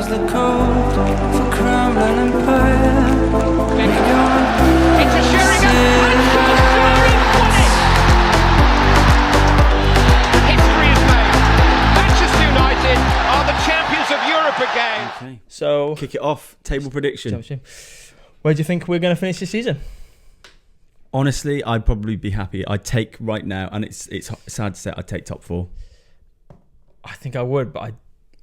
the code for crumbling empire. It's a Sheringham, and Solskjaer won it! History is made. Manchester United are the champions of Europe again. Okay. So, Kick it off. Table prediction. where do you think we're going to finish this season? Honestly, I'd probably be happy. I'd take right now, and it's sad to say, I'd take top 4. I think I would, but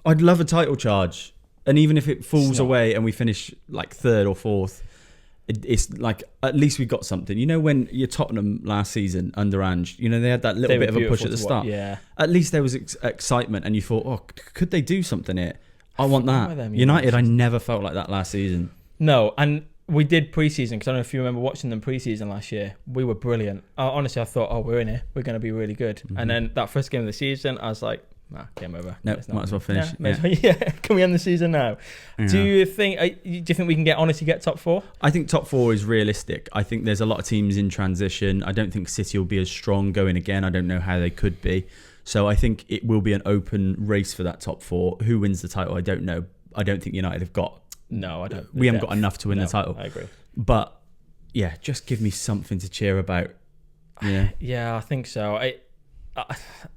I'd love a title charge. And even if it falls not. away and we finish like 3rd or 4th, it's like at least we got something. You know, when you're Tottenham last season under Ange, you know, they had that little bit of a push at the start. Yeah. At least there was excitement and you thought, oh, could they do something here? I want that. them, United, I never felt like that last season. No, and we did pre-season, because I don't know if you remember watching them pre-season last year. We were brilliant. Honestly, I thought, we're in here. We're going to be really good. Mm-hmm. And then that first game of the season, I was like, game over. No, might as well finish. Yeah. Can we end the season now? Yeah. Do you think we can honestly get top 4? I think top 4 is realistic. I think there's a lot of teams in transition. I don't think City will be as strong going again. I don't know how they could be. So I think it will be an open race for that top 4. Who wins the title, I don't know. I don't think United have got... No, I don't. We haven't got enough to win the title. I agree. But, yeah, just give me something to cheer about. Yeah. Yeah, I think so. I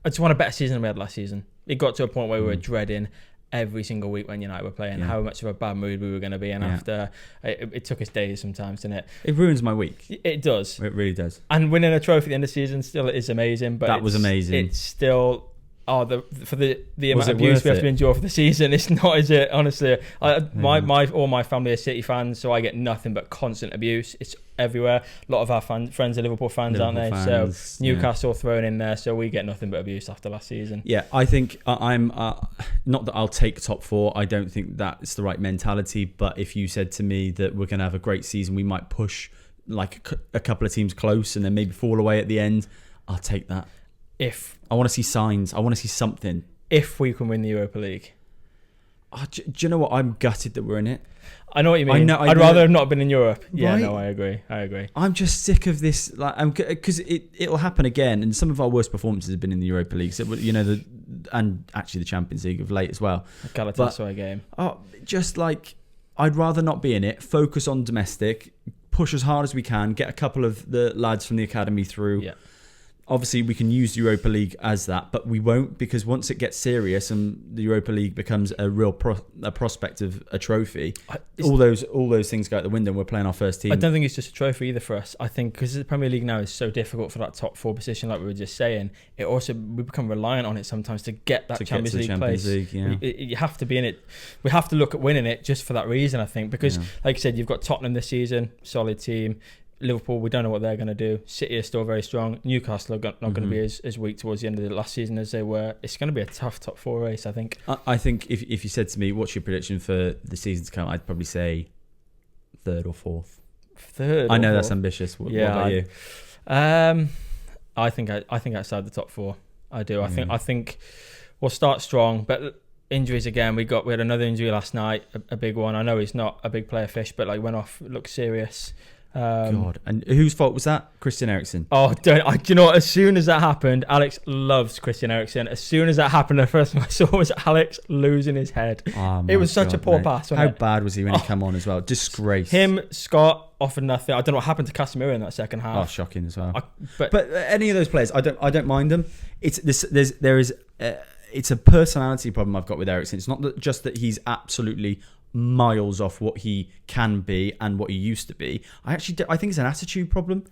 just want a better season than we had last season. It got to a point where we were dreading every single week when United were playing how much of a bad mood we were going to be. And after, it took us days sometimes, didn't it? It ruins my week. It does. It really does. And winning a trophy at the end of the season still is amazing. But That was amazing. It's still... for the Was amount it of abuse worth we have it? to endure for the season, it's not, is it? Honestly, all my family are City fans, so I get nothing but constant abuse. It's everywhere. A lot of our friends are Liverpool fans, aren't they? So Newcastle thrown in there, so we get nothing but abuse after last season. Yeah, I think I'm not that I'll take top 4. I don't think that's the right mentality. But if you said to me that we're going to have a great season, we might push like a couple of teams close and then maybe fall away at the end, I'll take that. If I want to see signs, I want to see something. If we can win the Europa League. Do you know what? I'm gutted that we're in it. I know what you mean. I I'd know. rather have not been in Europe. Yeah, Right? no, I agree. I'm just sick of this, because it'll happen again. And some of our worst performances have been in the Europa League. So, you know, and actually the Champions League of late as well. Galatasaray game. Just like I'd rather not be in it. Focus on domestic. Push as hard as we can. Get a couple of the lads from the academy through. Yeah. Obviously, we can use the Europa League as that, but we won't, because once it gets serious and the Europa League becomes a real prospect of a trophy, all those things go out the window. And we're playing our first team. I don't think it's just a trophy either for us. I think because the Premier League now is so difficult for that top 4 position, like we were just saying, we become reliant on it sometimes to get that Champions League place. You have to be in it. We have to look at winning it just for that reason, I think, because like you said, you've got Tottenham this season, solid team. Liverpool, we don't know what they're going to do. City are still very strong. Newcastle are not going to be as weak towards the end of the last season as they were. It's going to be a tough top 4 race, I think. I think if you said to me, what's your prediction for the season to come, I'd probably say 3rd or 4th. 3rd. I know that's ambitious. What about you? I think outside the top 4. I do. I think we'll start strong, but injuries again. We had another injury last night, a big one. I know he's not a big player fish, but went off, looked serious. God, and whose fault was that? Christian Eriksen. Oh, do you know what? As soon as that happened, Alex loves Christian Eriksen. As soon as that happened, the first thing I saw was Alex losing his head. It was such a poor pass. How bad was he when he came on as well? Disgrace. Him, Scott offered nothing. I don't know what happened to Casemiro in that second half. Oh, shocking as well. But any of those players, I don't mind them. It's a personality problem I've got with Eriksen. It's not just that he's absolutely miles off what he can be and what he used to be. I think it's an attitude problem.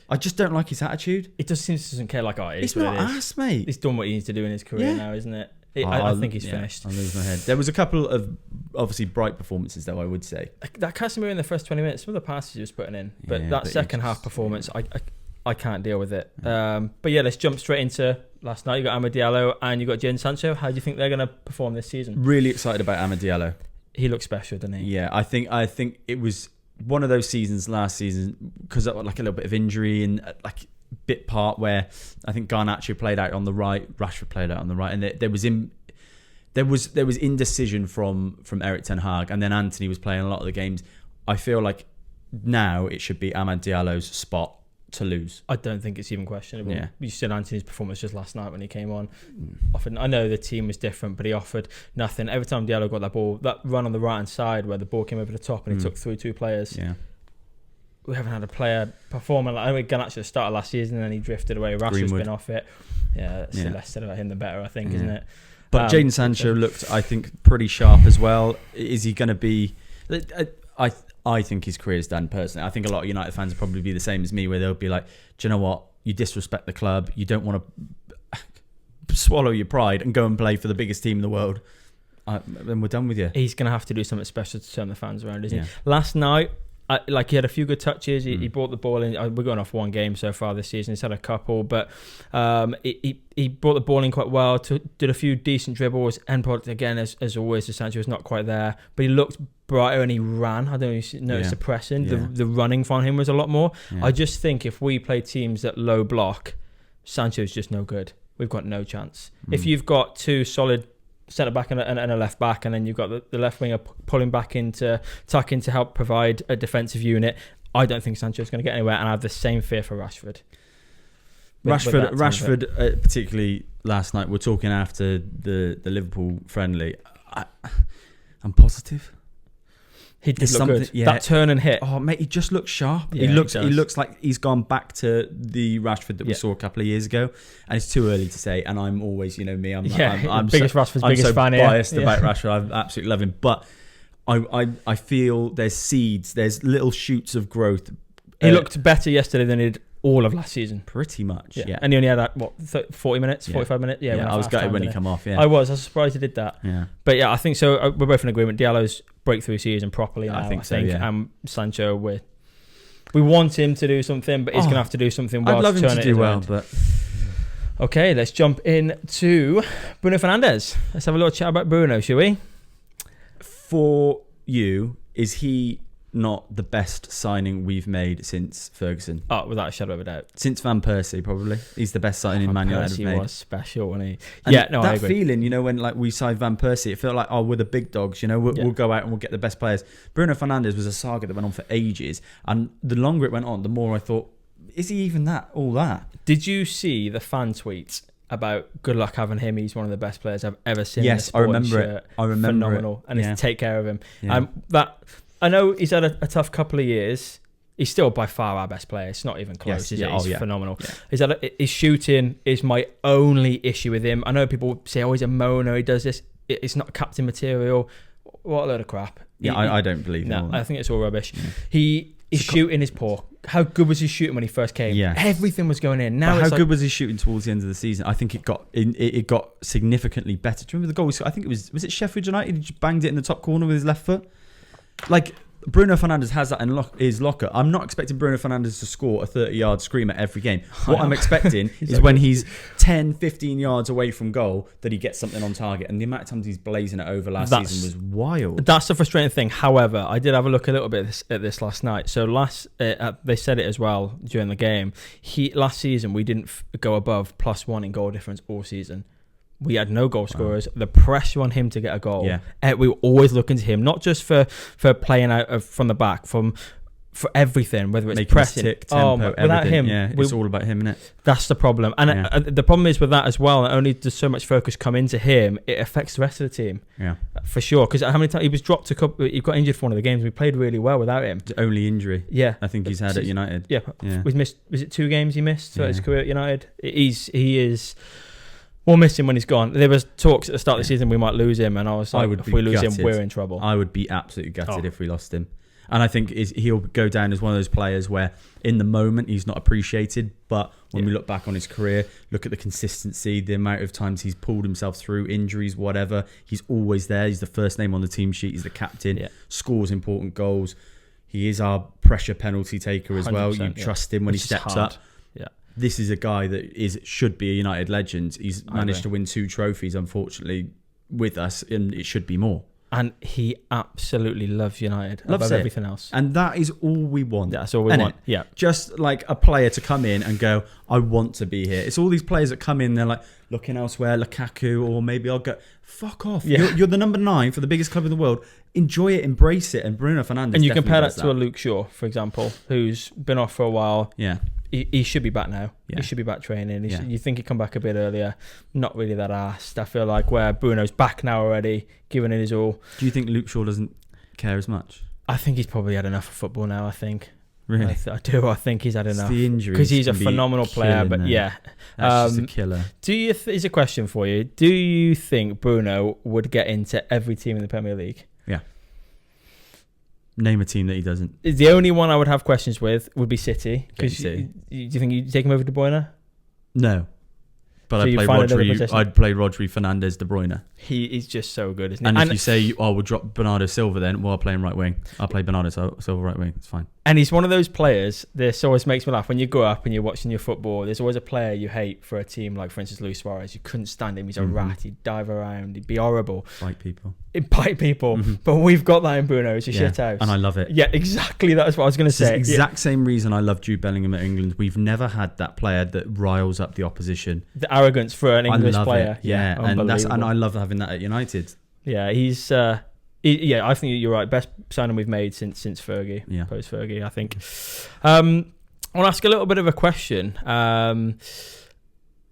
I just don't like his attitude. It just seems he doesn't care. It's not ass, mate. He's done what he needs to do in his career now, isn't it? I think he's finished. I'm losing my head. There was a couple of obviously bright performances, though, I would say. That Casemiro in the first 20 minutes, some of the passes he was putting in, but second half performance, I can't deal with it. But yeah, let's jump straight into last night. You got Amad Diallo and you got Jadon Sancho. How do you think they're going to perform this season? Really excited about Amad Diallo. He looks special, doesn't he? Yeah, I think it was one of those seasons last season because of like a little bit of injury and like bit part where I think Garnacho played out on the right, Rashford played out on the right, and there was indecision from Erik ten Hag, and then Anthony was playing a lot of the games. I feel like now it should be Amad Diallo's spot to lose. I don't think it's even questionable. Yeah. You said Anthony's performance just last night when he came on. Offered, I know the team was different, but he offered nothing. Every time Diallo got that ball, that run on the right hand side where the ball came over the top and he took through 2 players. Yeah. We haven't had a player performing like, I mean, Garnacho at the start of last season and then he drifted away. Rashford's been off it. Yeah, the less said about him, the better, I think, isn't it? But Jadon Sancho looked, I think, pretty sharp as well. Is he going to be... I think his career's done, personally. I think a lot of United fans will probably be the same as me, where they'll be like, do you know what? You disrespect the club. You don't want to swallow your pride and go and play for the biggest team in the world. Then we're done with you. He's going to have to do something special to turn the fans around, isn't he? Last night, he had a few good touches. He brought the ball in. We're going off one game so far this season. He's had a couple, but he brought the ball in quite well. Did a few decent dribbles. End product again, as always, the Sancho was not quite there, but he looked brighter and he ran. I don't know if you noticed the pressing. The running from him was a lot more. I just think if we play teams that low block, Sancho's just no good. We've got no chance. If you've got 2 solid centre back and a left back, and then you've got the left winger pulling back into tucking to help provide a defensive unit, I don't think Sancho's going to get anywhere, and I have the same fear for Rashford. Rashford, particularly last night. We're talking after the Liverpool friendly. I'm positive. He did look good. Yeah. That turn and hit. Oh, mate, he just looks sharp. Yeah, he looks like he's gone back to the Rashford that we saw a couple of years ago. And it's too early to say. And I'm always, me, I'm Rashford's biggest fan here. I'm biased about Rashford. I absolutely love him. But I feel there's seeds, there's little shoots of growth. He looked better yesterday than he did all of last season. Pretty much, yeah. And he only had 40 minutes, 45 minutes? Yeah, I was gutted when he come off, I was surprised he did that. Yeah. But yeah, I think so. We're both in agreement. Diallo's breakthrough season properly now, I think. So, yeah. Sancho, we want him to do something, but he's going to have to do something well. I'd love him to do well, but... Okay, let's jump into Bruno Fernandes. Let's have a little chat about Bruno, shall we? For you, is he not the best signing we've made since Ferguson? Oh, without a shadow of a doubt. Since Van Persie, probably. He's the best signing Man United have made. He was special, wasn't he? And I agree. That feeling, when we signed Van Persie, it felt like, we're the big dogs, we'll go out and we'll get the best players. Bruno Fernandes was a saga that went on for ages, and the longer it went on, the more I thought, is he even all that? Did you see the fan tweets about good luck having him? He's one of the best players I've ever seen. Yes, I remember it. Phenomenal. And it's to take care of him. Yeah. I know he's had a tough couple of years. He's still by far our best player. It's not even close. He's phenomenal. Yeah. His shooting is my only issue with him. I know people say, he's a moaner. He does this. It's not captain material. What a load of crap. I don't believe that. I think it's all rubbish. Yeah. His shooting is poor. How good was his shooting when he first came? Yeah. Everything was going in. Now, how good was his shooting towards the end of the season? I think it got significantly better. Do you remember the goal? I think was it Sheffield United? He just banged it in the top corner with his left foot. Like, Bruno Fernandes has that in his locker. I'm not expecting Bruno Fernandes to score a 30-yard screamer every game. What I'm expecting is when he's 10, 15 yards away from goal that he gets something on target. And the amount of times he's blazing it over last season was wild. That's the frustrating thing. However, I did have a look a little bit at this last night. So they said it as well during the game. Last season, we didn't go above +1 in goal difference all season. We had no goal scorers. The pressure on him to get a goal. Yeah. We were always looking to him, not just for playing out from the back, for everything, whether it's making pressing. Tick, tempo, without him, it's all about him, isn't it? That's the problem. And the problem is with that as well. Not only does so much focus come into him, it affects the rest of the team. Yeah, for sure. Because how many times he was dropped he got injured for one of the games. We played really well without him. The only injury. Yeah, I think he's had at United. Yeah. We've missed. Was it 2 games he missed throughout his career at United? He is. We'll miss him when he's gone. There was talks at the start of the season we might lose him, and I was like, if we lose him, we're in trouble. I would be absolutely gutted if we lost him. And I think he'll go down as one of those players where in the moment he's not appreciated, but when we look back on his career, look at the consistency, the amount of times he's pulled himself through injuries, whatever, he's always there. He's the first name on the team sheet. He's the captain, scores important goals. He is our pressure penalty taker as well. You trust him when he steps up. Yeah. This is a guy that should be a United legend. He's managed to win 2 trophies, unfortunately, with us, and it should be more. And he absolutely loves United above everything else. And that is all we want. That's all we want. Yeah. Just like a player to come in and go, I want to be here. It's all these players that come in, they're like looking elsewhere, Lukaku, or maybe I'll go, fuck off. Yeah. You're the number 9 for the biggest club in the world. Enjoy it, embrace it. And Bruno Fernandes. And you compare that to a Luke Shaw, for example, who's been off for a while. Yeah. he should be back now. Yeah. He should be back training. You think he'd come back a bit earlier. Not really that asked. I feel like where Bruno's back now already, giving it his all. Do you think Luke Shaw doesn't care as much? I think he's probably had enough of football now, I think. Really? I do. I think he's had enough. The injuries. Because he's a phenomenal player, but yeah. That's just a killer. Here's a question for you. Do you think Bruno would get into every team in the Premier League? Yeah. Name a team that he doesn't. The only one I would have questions with would be City. Because do City. you think you'd take him over De Bruyne? No. But So I'd you play find another Rodri. position? I'd play Rodri, Fernandes, De Bruyne. He is just so good, isn't he? And if you say, we'll drop Bernardo Silva then, well, I'll play him right wing. I'll play Bernardo Silva right wing. It's fine. And he's one of those players, this always makes me laugh. When you go up and you're watching your football, there's always a player you hate for a team, like, for instance, Luis Suarez. You couldn't stand him. He's a rat. He'd dive around. He'd be horrible. Fight people. He'd bite people. But we've got that in Bruno. It's a shit house. And I love it. Yeah, exactly. That's what I was going to say. It's the exact same reason I love Jude Bellingham at England. We've never had that player that riles up the opposition. The arrogance for an English player. It. Yeah, and I love having that at United. Yeah, he's... I think you're right. Best signing we've made since Fergie, post Fergie, I think. I want to ask a little bit of a question.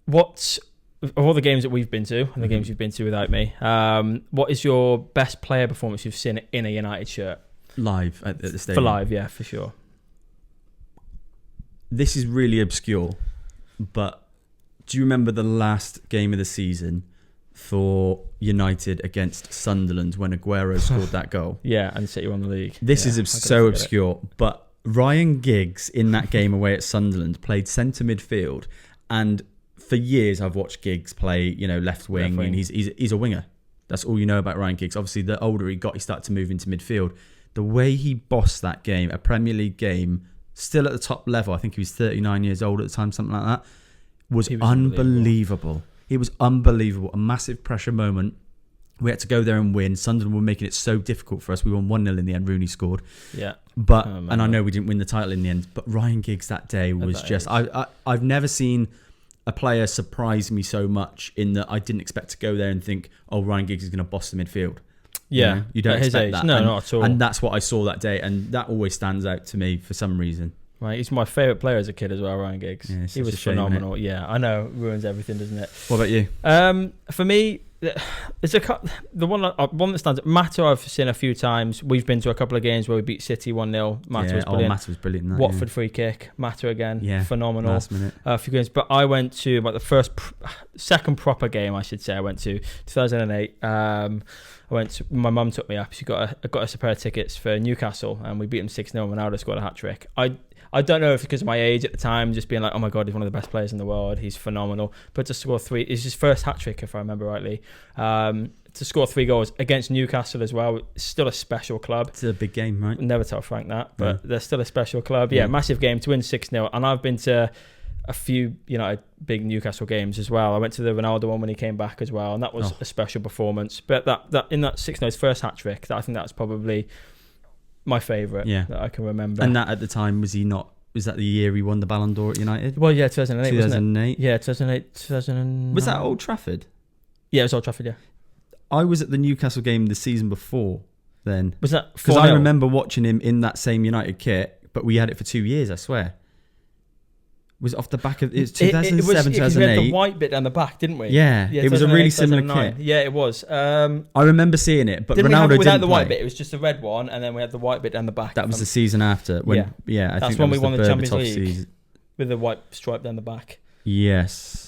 What of all the games that we've been to and the games you've been to without me, what is your best player performance you've seen in a United shirt? Live at the stadium. For live, yeah, for sure. This is really obscure, but do you remember the last game of the season for United against Sunderland when Aguero scored that goal? Yeah, and City won the league. This is so obscure, but Ryan Giggs in that game away at Sunderland played centre midfield, and for years I've watched Giggs play, left wing, and he's a winger. That's all you know about Ryan Giggs. Obviously, the older he got, he started to move into midfield. The way he bossed that game, a Premier League game, still at the top level, I think he was 39 years old at the time, something like that, was unbelievable. It was unbelievable. A massive pressure moment. We had to go there and win. Sunderland were making it so difficult for us. We won 1-0 in the end. Rooney scored. Yeah. But and I know we didn't win the title in the end, but Ryan Giggs that day was just... I've never seen a player surprise me so much in that I didn't expect to go there and think, Ryan Giggs is going to boss the midfield. Yeah. You don't expect that. No, not at all. And that's what I saw that day. And that always stands out to me for some reason. Right, he's my favourite player as a kid as well, Ryan Giggs. Yeah, he was phenomenal. Yeah, I know, ruins everything, doesn't it? What about you? For me, it's the one that stands out. Mata I've seen a few times. We've been to a couple of games where we beat City 1-0. Mata was brilliant. Mata was brilliant. In that, Watford free kick. Mata again, phenomenal. Last minute. A few games, but I went to about the second proper game, I should say. I went to 2008. My mum took me up. She got us a pair of tickets for Newcastle, and we beat them 6-0. Ronaldo scored a hat trick. I don't know if it's because of my age at the time, just being like, oh my God, he's one of the best players in the world. He's phenomenal. But to score 3, it's his first hat trick, if I remember rightly. To score 3 goals against Newcastle as well, it's still a special club. It's a big game, right? Never tell Frank that, but they're still a special club. Yeah, massive game to win 6-0. And I've been to a few big Newcastle games as well. I went to the Ronaldo one when he came back as well, and that was a special performance. But that in that 6-0, his first hat trick, I think that's probably my favourite that I can remember. And that at the time, was that the year he won the Ballon d'Or at United? Well, yeah, 2008, 2008. Wasn't it? Yeah, 2008, 2009. Was that Old Trafford? Yeah, it was Old Trafford, yeah. I was at the Newcastle game the season before then. Was that 4-0? Because I remember watching him in that same United kit, but we had it for 2 years, I swear. Was off the back of... It was 2007, 2008. We had the white bit down the back, didn't we? Yeah, it was a really similar kit. Yeah, it was. I remember seeing it, but didn't Ronaldo didn't without the play. white bit. It was just the red one, and then we had the white bit down the back. That was the season after. I that's think when we won the Champions League season. With the white stripe down the back. Yes.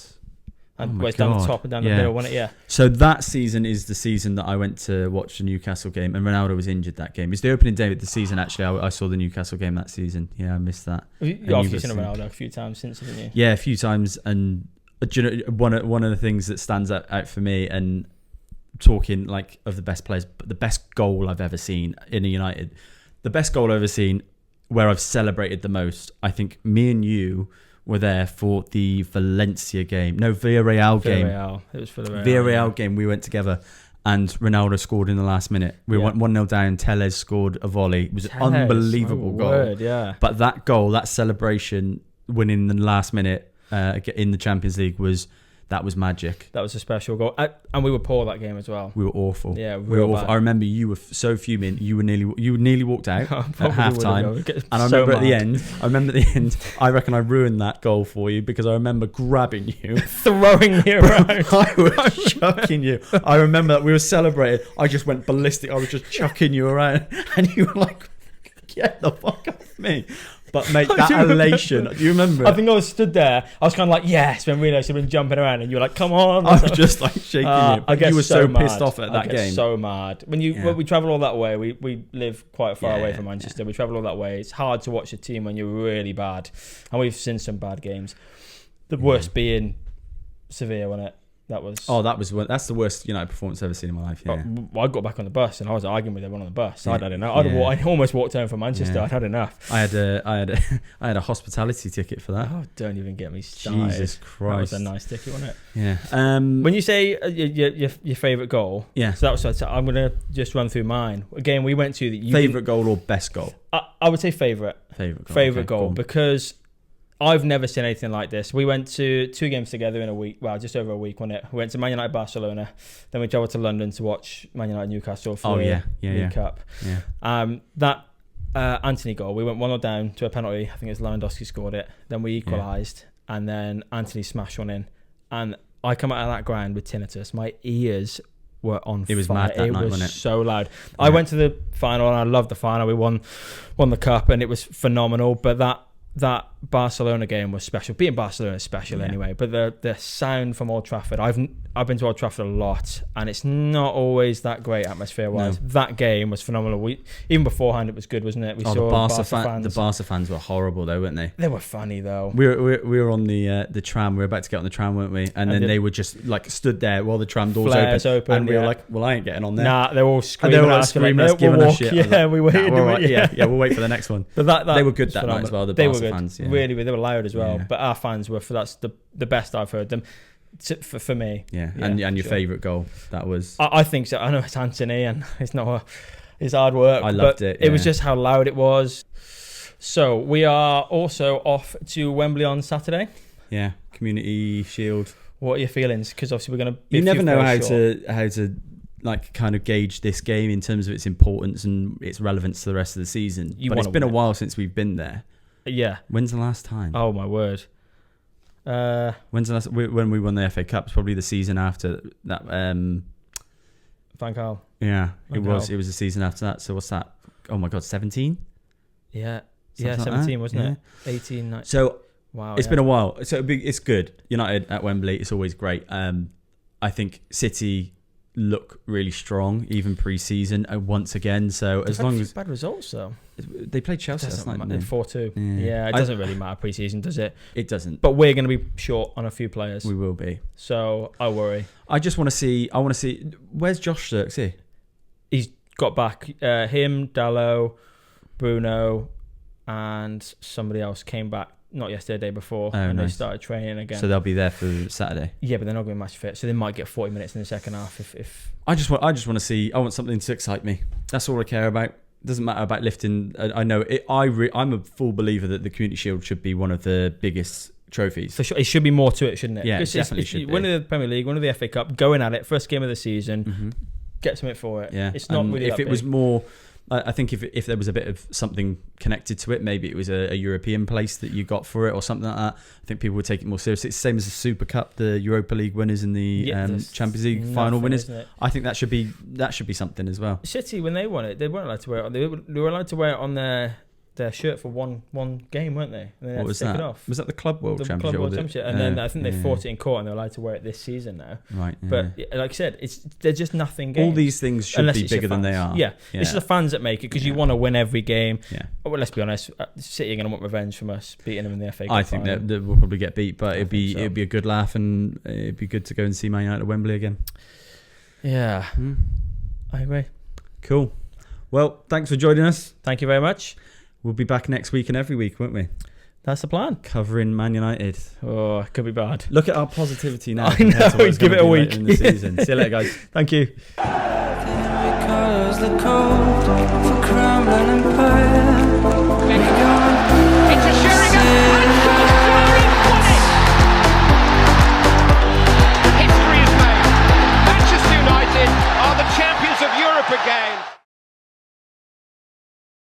And it's down the top and down the middle, wasn't it? Yeah. So that season is the season that I went to watch the Newcastle game, and Ronaldo was injured that game. It's the opening day of the season, actually. I saw the Newcastle game that season. Yeah, I missed that. You've seen Ronaldo a few times since, haven't you? Yeah, a few times. And do you know, one of the things that stands out for me, and talking like of the best players, but the best goal I've ever seen in a United, the best goal I've ever seen where I've celebrated the most, I think me and you were there for the Valencia game. No, Villarreal game. It was Villarreal. Villarreal game. We went together, and Ronaldo scored in the last minute. We went 1-0 down. Tellez scored a volley. It was an unbelievable goal. But that goal, that celebration, winning in the last minute in the Champions League, was That was magic. That was a special goal. And we were poor that game as well. We were awful. Yeah, we were awful. I remember you were so fuming. You nearly walked out at half time. And I remember at the end, I reckon I ruined that goal for you because I remember grabbing you, throwing me around. I was chucking you. I remember that we were celebrating. I just went ballistic. I was just chucking you around, and you were like, "Get the fuck off me!" But mate, that elation, do you remember? I think I was stood there. I was kind of like, yes, when we realised you've been jumping around, and you were like, come on. I was just like shaking you. I get you were so pissed off at that game. I get so mad. When we travel all that way, we live quite far away from Manchester. We travel all that way. It's hard to watch a team when you're really bad. And we've seen some bad games. The worst being Sevilla, wasn't it? That's the worst United performance I've ever seen in my life. Yeah. I got back on the bus and I was arguing with everyone on the bus. Yeah. I'd had enough. I almost walked home from Manchester. Yeah. I'd had enough. I had a hospitality ticket for that. Oh, don't even get me started. Jesus Christ, that was a nice ticket, wasn't it? Yeah. When you say your favourite goal, so I'm gonna just run through mine. Again, we went to the favourite goal or best goal. I would say favourite goal because I've never seen anything like this. We went to 2 games together in a week. Well, just over a week, wasn't it? We went to Man United Barcelona. Then we travelled to London to watch Man United Newcastle for the League Cup. Yeah. That Anthony goal, we went 1-0 down to a penalty. I think it was Lewandowski scored it. Then we equalised. Yeah. And then Anthony smashed one in. And I come out of that ground with tinnitus. My ears were on fire. It was mad that night, wasn't it? So loud. Yeah. I went to the final and I loved the final. We won the cup and it was phenomenal. But that Barcelona game was special. Beating Barcelona is special anyway, but the sound from Old Trafford, I've been to Old Trafford a lot and it's not always that great atmosphere wise. No. That game was phenomenal. Even beforehand it was good, wasn't it? We saw the Barca fans. The Barca fans were horrible though, weren't they? They were funny though. We were on the tram. We were about to get on the tram, weren't we? And then they were just like stood there while the tram doors open and we were like, well, I ain't getting on there. Nah, they were all screaming. And they were like screaming us, giving us shit. Yeah, we waited. We'll wait for the next one. But they were good that night as well. The Barca fans, really, they were loud as well. Yeah. But our fans were that's the best I've heard them. For me. Yeah. And your favourite goal? That was. I think so. I know it's Anthony, and it's not it's hard work. I loved it. It was just how loud it was. So we are also off to Wembley on Saturday. Yeah. Community Shield. What are your feelings? Because obviously we're going to. You never know how to like kind of gauge this game in terms of its importance and its relevance to the rest of the season. But it's been a while since we've been there. Yeah. When's the last time? Oh my word. When's the last when we won the FA Cup? It's probably the season after that. Van Gaal. Yeah, it was the season after that. So what's that? Oh my god, 17? Yeah. Something like 17 that? Wasn't it? 18, 19. So wow, it's been a while. So it's good. United at Wembley, it's always great. I think City look really strong, even pre-season once again. So as long as bad results though, they played Chelsea last night, 4-2. Yeah, it doesn't really matter pre-season, does it? It doesn't. But we're going to be short on a few players. We will be. So I worry. I just want to see. Where's Josh Xerxes? He's got back. Him, Dalot, Bruno, and somebody else came back. Not yesterday, the day before, They started training again. So they'll be there for Saturday. Yeah, but they're not going to match fit, so they might get 40 minutes in the second half. If I just want to see. I want something to excite me. That's all I care about. It doesn't matter about lifting. I know it. I'm a full believer that the Community Shield should be one of the biggest trophies. For sure, it should be more to it, shouldn't it? Yeah, it definitely should be. Winning the Premier League, winning the FA Cup, going at it, first game of the season, get something for it. Yeah, it's not really. If it was more. I think if there was a bit of something connected to it, maybe it was a European place that you got for it or something like that, I think people would take it more seriously. It's the same as the Super Cup, the Europa League winners and the Champions League final winners. I think that should be something as well. City, when they won it, they weren't allowed to wear it. They were allowed to wear it on their shirt for one game, weren't they? And then what was that? It off. Was that the Club World Championship? Club World Championship. And then I think they fought it in court and they're allowed to wear it this season now. Right. Yeah. But like I said, they're just nothing games. All these things should be bigger than they are. Yeah. It's the fans that make it because you want to win every game. Yeah. Well, let's be honest, City are going to want revenge from us beating them in the FA Cup. I think that we'll probably get beat, but it'd be a good laugh and it'd be good to go and see Man United at Wembley again. Yeah. I agree. Cool. Well, thanks for joining us. Thank you very much. We'll be back next week and every week, won't we? That's the plan. Covering Man United. Oh, it could be bad. Look at our positivity now. I know, give it a week. In the season. See you later, guys. Thank you. The code for crumbling empire.